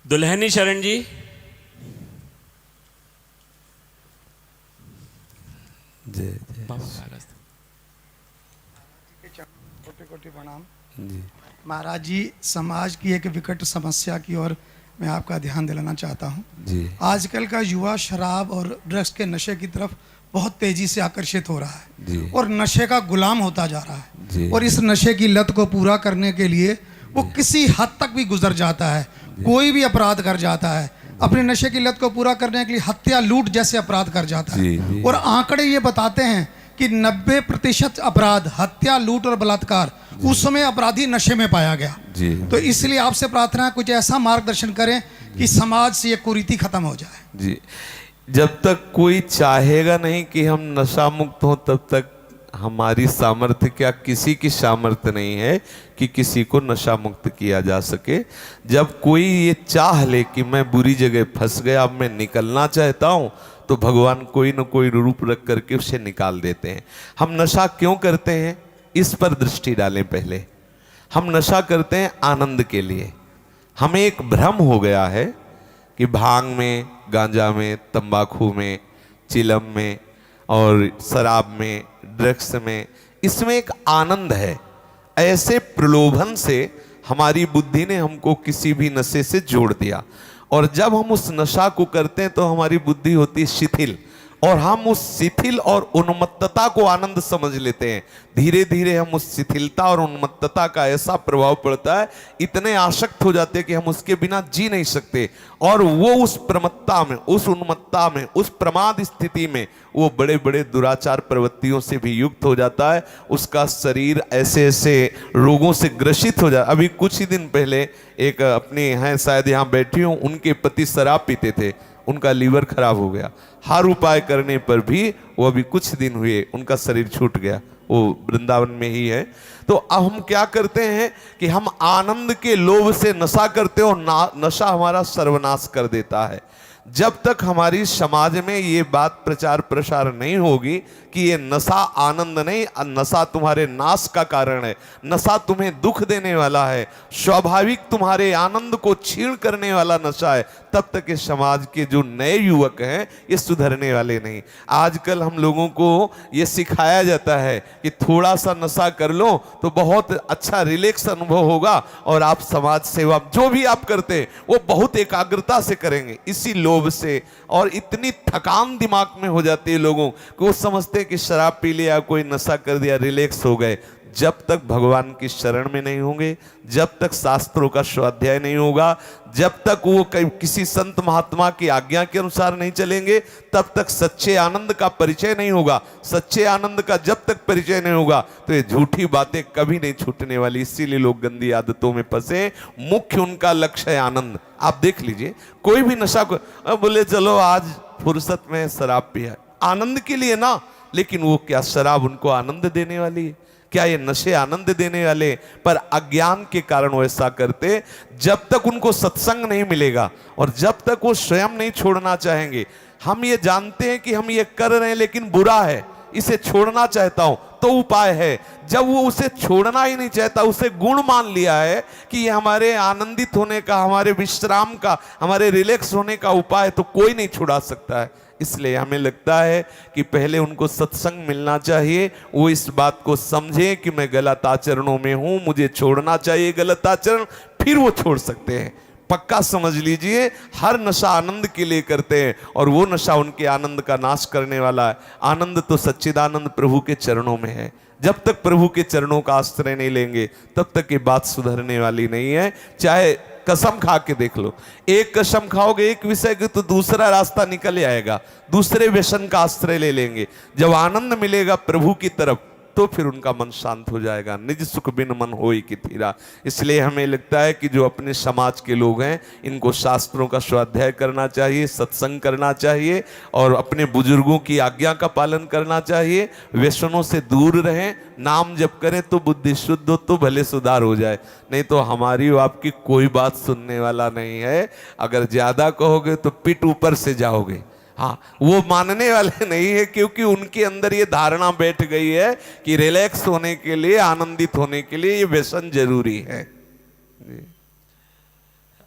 दुल्हनी शरण जी। जय जय कोटि कोटि प्रणाम। जी। महाराज जी, समाज की एक विकट समस्या की ओर मैं आपका ध्यान दिलाना चाहता हूँ। जी। आजकल का युवा शराब और ड्रग्स के नशे की तरफ बहुत तेजी से आकर्षित हो रहा है जी। और नशे का गुलाम होता जा रहा है। जी। और इस नशे की लत को पूरा करने के लिए वो किसी हद तक भी गुजर जाता है, कोई भी अपराध कर जाता है। अपने नशे की लत को पूरा करने के लिए हत्या, लूट जैसे अपराध कर जाता जी, है। जी। और आंकड़े ये बताते हैं कि 90% अपराध, हत्या, लूट और बलात्कार, उस समय अपराधी नशे में पाया गया। जी। तो इसलिए आपसे प्रार्थना है, कुछ ऐसा मार्गदर्शन करें कि समाज से ये कुरीति खत्म हो जाए। जी। जब तक कोई चाहेगा नहीं कि हम नशा मुक्त हों, तब तक हमारी सामर्थ्य, क्या किसी की सामर्थ्य नहीं है कि किसी को नशा मुक्त किया जा सके। जब कोई ये चाह ले कि मैं बुरी जगह फंस गया, अब मैं निकलना चाहता हूँ, तो भगवान कोई न कोई रूप रख करके उसे निकाल देते हैं। हम नशा क्यों करते हैं, इस पर दृष्टि डालें। पहले हम नशा करते हैं आनंद के लिए। हमें एक भ्रम हो गया है कि भांग में, गांजा में, तंबाकू में, चिलम में और शराब में, ड्रग्स में, इसमें एक आनंद है। ऐसे प्रलोभन से हमारी बुद्धि ने हमको किसी भी नशे से जोड़ दिया, और जब हम उस नशा को करते हैं तो हमारी बुद्धि होती है शिथिल, और हम उस शिथिल और उन्मत्तता को आनंद समझ लेते हैं। धीरे धीरे हम उस शिथिलता और उन्मत्तता का ऐसा प्रभाव पड़ता है, इतने आसक्त हो जाते हैं कि हम उसके बिना जी नहीं सकते। और वो उस प्रमत्ता में, उस उन्मत्ता में, उस प्रमाद स्थिति में वो बड़े बड़े दुराचार प्रवृत्तियों से भी युक्त हो जाता है। उसका शरीर ऐसे ऐसे रोगों से ग्रसित हो जाता। अभी कुछ ही दिन पहले एक अपने हैं, शायद यहाँ बैठी हूँ, उनके पति शराब पीते थे, उनका लीवर खराब हो गया। हर उपाय करने पर भी वो अभी कुछ दिन हुए उनका शरीर छूट गया। वो वृंदावन में ही है। तो अब हम क्या करते हैं कि हम आनंद के लोभ से नशा करते हो, नशा हमारा सर्वनाश कर देता है। जब तक हमारी समाज में ये बात प्रचार प्रसार नहीं होगी कि ये नशा आनंद नहीं, नशा तुम्हारे नाश का कारण है, नशा तुम्हें दुख देने वाला है, स्वाभाविक तुम्हारे आनंद को छीण करने वाला नशा है, तब तक इस समाज के जो नए युवक हैं ये सुधरने वाले नहीं। आजकल हम लोगों को ये सिखाया जाता है कि थोड़ा सा नशा कर लो तो बहुत अच्छा रिलैक्स अनुभव होगा, और आप समाज सेवा जो भी आप करते हैं वो बहुत एकाग्रता से करेंगे। इसी लोभ से और इतनी थकान दिमाग में हो जाती है लोगों को, वो समझते हैं कि शराब पी लिया, कोई नशा कर दिया, रिलैक्स हो गए। जब तक भगवान की शरण में नहीं होंगे, जब तक शास्त्रों का स्वाध्याय नहीं होगा, जब तक वो किसी संत महात्मा की आज्ञा के अनुसार नहीं चलेंगे, तब तक सच्चे आनंद का परिचय नहीं होगा। सच्चे आनंद का जब तक परिचय नहीं होगा तो ये झूठी बातें कभी नहीं छूटने वाली। इसीलिए लोग गंदी आदतों में फंसे। मुख्य उनका लक्ष्य है आनंद। आप देख लीजिए, कोई भी नशा को बोले चलो आज फुर्सत में शराब पिया, आनंद के लिए ना, लेकिन वो क्या शराब उनको आनंद देने वाली है? क्या ये नशे आनंद देने वाले? पर अज्ञान के कारण वो ऐसा करते। जब तक उनको सत्संग नहीं मिलेगा और जब तक वो स्वयं नहीं छोड़ना चाहेंगे, हम ये जानते हैं कि हम ये कर रहे हैं लेकिन बुरा है, इसे छोड़ना चाहता हूं, तो उपाय है। जब वो उसे छोड़ना ही नहीं चाहता, उसे गुण मान लिया है कि ये हमारे आनंदित होने का, हमारे विश्राम का, हमारे रिलैक्स होने का उपाय है, तो कोई नहीं छुड़ा सकता है। इसलिए हमें लगता है कि पहले उनको सत्संग मिलना चाहिए, वो इस बात को समझें कि मैं गलत आचरणों में हूं, मुझे छोड़ना चाहिए गलत आचरण, फिर वो छोड़ सकते हैं। पक्का समझ लीजिए, हर नशा आनंद के लिए करते हैं और वो नशा उनके आनंद का नाश करने वाला है। आनंद तो सच्चिदानंद प्रभु के चरणों में है। जब तक प्रभु के चरणों का आश्रय नहीं लेंगे तब तक ये बात सुधरने वाली नहीं है। चाहे कसम खा के देख लो, एक कसम खाओगे एक विषय की तो दूसरा रास्ता निकल आएगा, दूसरे व्यसन का आश्रय ले लेंगे। जब आनंद मिलेगा प्रभु की तरफ तो फिर उनका मन शांत हो जाएगा। निज सुख बिन मन होई कि थीरा। इसलिए हमें लगता है कि जो अपने समाज के लोग हैं इनको शास्त्रों का स्वाध्याय करना चाहिए, सत्संग करना चाहिए और अपने बुजुर्गों की आज्ञा का पालन करना चाहिए। व्यसनों से दूर रहें, नाम जप करें तो बुद्धि शुद्ध हो तो भले सुधार हो जाए, नहीं तो हमारी आपकी कोई बात सुनने वाला नहीं है। अगर ज्यादा कहोगे तो पिट ऊपर से जाओगे। हाँ, वो मानने वाले नहीं है, क्योंकि उनके अंदर ये धारणा बैठ गई है कि रिलैक्स होने के लिए, आनंदित होने के लिए ये व्यसन जरूरी है। जी।